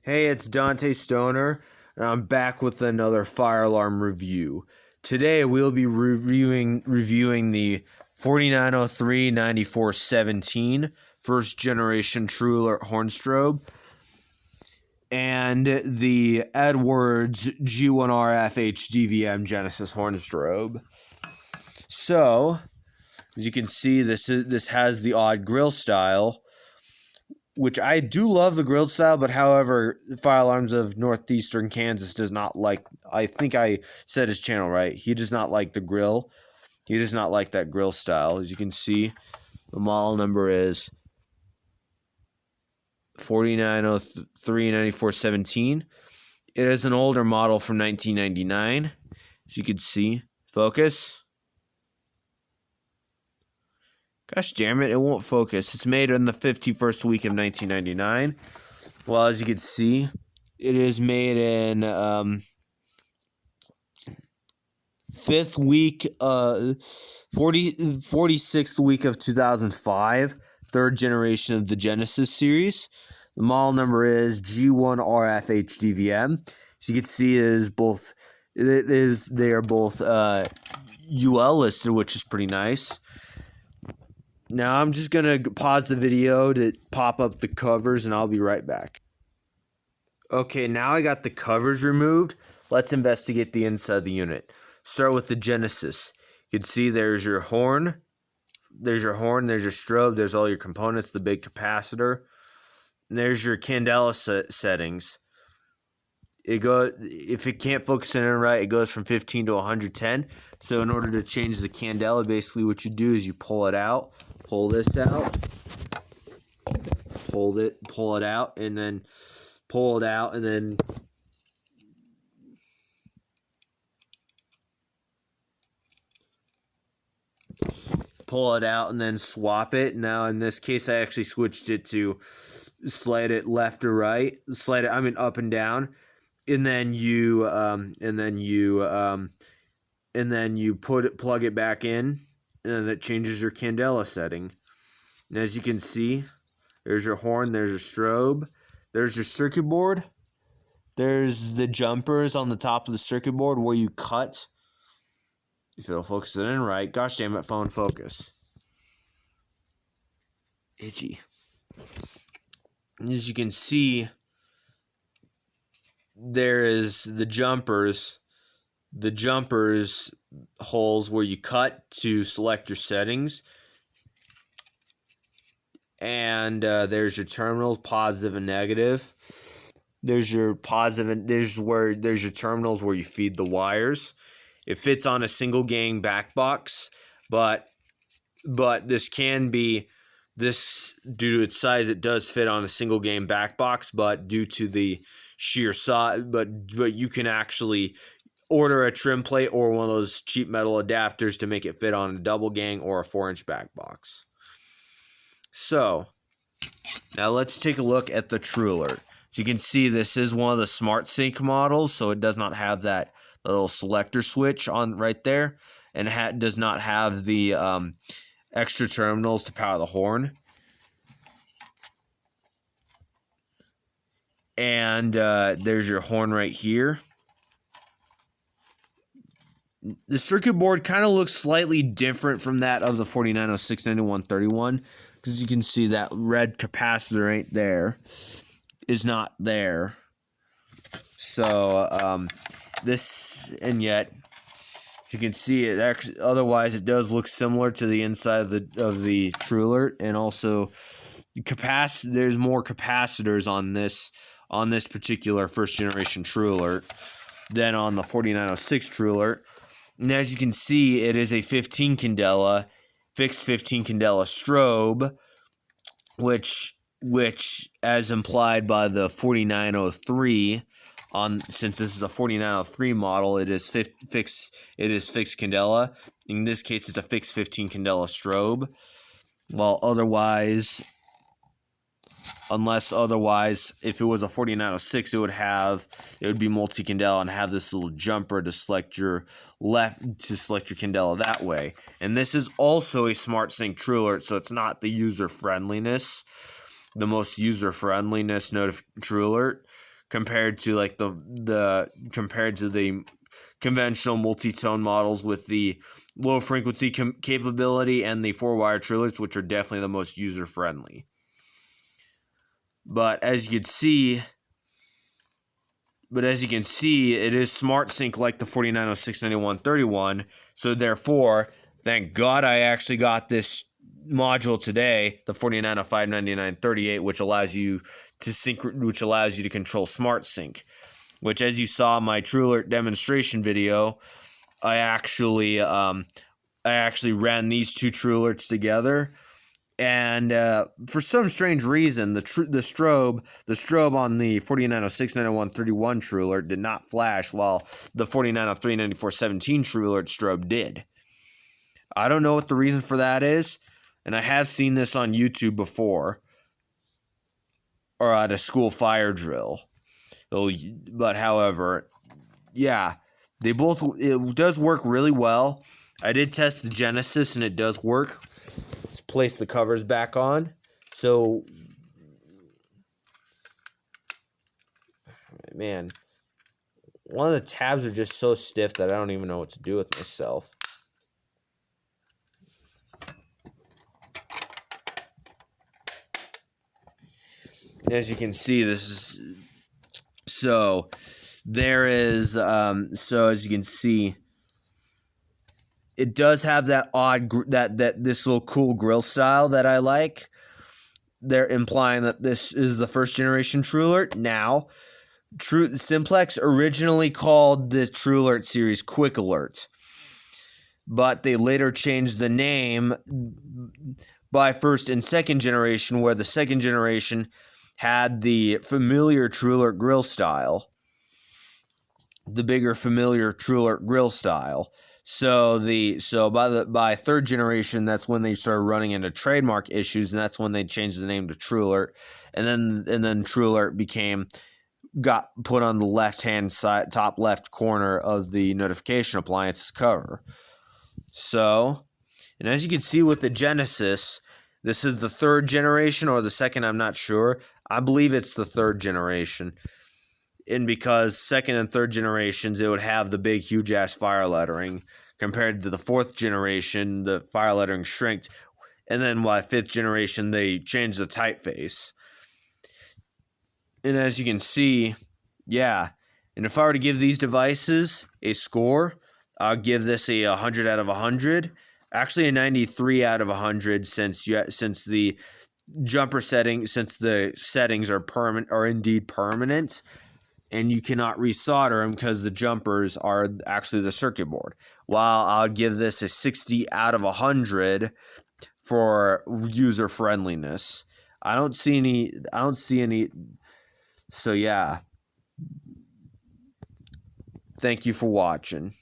Hey, it's Dante Stoner, and I'm back with another fire alarm review. Today we'll be reviewing the 4903-9417 first generation TrueAlert horn strobe and the Edwards G1RF-HDVM Genesis horn strobe. So, as you can see, this has the odd grill style, which I do love the grilled style, but however, Fire Alarms of Northeastern Kansas does not like, I think I said his channel right, he does not like the grill. He does not like that grill style. As you can see, the model number is 4903-9417. It is an older model from 1999. As you can see, focus. Gosh damn it, it won't focus. It's made in the 51st week of 1999. Well, as you can see, it is made in 5th week, 46th week of 2005, third generation of the Genesis series. The model number is G1RF-HDVM. As you can see, they are both UL listed, which is pretty nice. Now I'm just going to pause the video to pop up the covers, and I'll be right back. Okay, now I got the covers removed. Let's investigate the inside of the unit. Start with the Genesis. You can see there's your horn. There's your strobe, there's all your components, the big capacitor. And there's your candela settings. If it can't focus in right, it goes from 15 to 110. So in order to change the candela, basically what you do is you pull it out, pull this out, pull it out, and then pull it out, and then pull it out, and then swap it. Now in this case, I actually switched it to slide it left or right, up and down, and then you plug it back in, and then it changes your candela setting. And as you can see, there's your horn, there's your strobe, there's your circuit board, there's the jumpers on the top of the circuit board where you cut. If it'll focus it in right. Gosh damn it, phone focus. Itchy. And as you can see, there is the jumpers holes where you cut to select your settings. And there's your terminals, positive and negative. There's your there's your terminals where you feed the wires. It fits on a single gang back box, but this due to its size, it does fit on a single gang back box, but due to the sheer size, but you can actually order a trim plate or one of those cheap metal adapters to make it fit on a double gang or a 4-inch back box. So, now let's take a look at the TrueAlert. As you can see, this is one of the Smart Sync models, so it does not have that little selector switch on right there, and does not have the extra terminals to power the horn. And there's your horn right here. The circuit board kind of looks slightly different from that of the 4906-9131, because you can see that red capacitor right there is not there. So and yet you can see it actually, otherwise it does look similar to the inside of the TrueAlert, and also there's more capacitors on this particular first generation TrueAlert than on the 4906 TrueAlert. And as you can see, it is a 15 candela, fixed 15 candela strobe, which as implied by the 4903, since this is a 4903 model, it is fixed candela. In this case, it's a fixed 15 candela strobe. While unless otherwise, if it was a 4906, it would be multi-candela and have this little jumper to select your candela that way. And this is also a Smart Sync TrueAlert, so it's not the most user-friendliness TrueAlert, compared to like the conventional multi-tone models with the low frequency capability and the 4-wire TrueAlerts, which are definitely the most user friendly. But as you can see, it is smart sync like the 49069131. So therefore, thank God I actually got this module today, the 49059938, which allows you to control smart sync. Which, as you saw in my TrueAlert demonstration video, I actually ran these two TrueAlerts together. And for some strange reason, the strobe on the 49069131 TrueAlert did not flash, while the 49039417 TrueAlert strobe did. I don't know what the reason for that is, and I have seen this on YouTube before, or at a school fire drill. But however, yeah, it does work really well. I did test the Genesis, and it does work. Place the covers back on. So, man, one of the tabs are just so stiff that I don't even know what to do with myself. As you can see, this is so there is so as you can see, it does have that odd this little cool grill style that I like. They're implying that this is the first generation TrueAlert. Now, Simplex originally called the TrueAlert series Quick Alert, but they later changed the name by first and second generation, where the second generation had the familiar TrueAlert grill style, the bigger familiar TrueAlert grill style. So by third generation, that's when they started running into trademark issues, and that's when they changed the name to TrueAlert, and then TrueAlert got put on the left-hand side, top left corner of the notification appliances cover. So, and as you can see with the Genesis, this is the third generation or the second, I'm not sure. I believe it's the third generation. And because second and third generations, it would have the big, huge-ass fire lettering. Compared to the fourth generation, the fire lettering shrinked. And then by fifth generation, they changed the typeface. And as you can see, yeah. And if I were to give these devices a score, I'll give this a 100 out of 100. Actually, a 93 out of 100 since the jumper settings are indeed permanent. And you cannot resolder them because the jumpers are actually the circuit board. While I'll give this a 60 out of 100 for user friendliness. I don't see any. So yeah. Thank you for watching.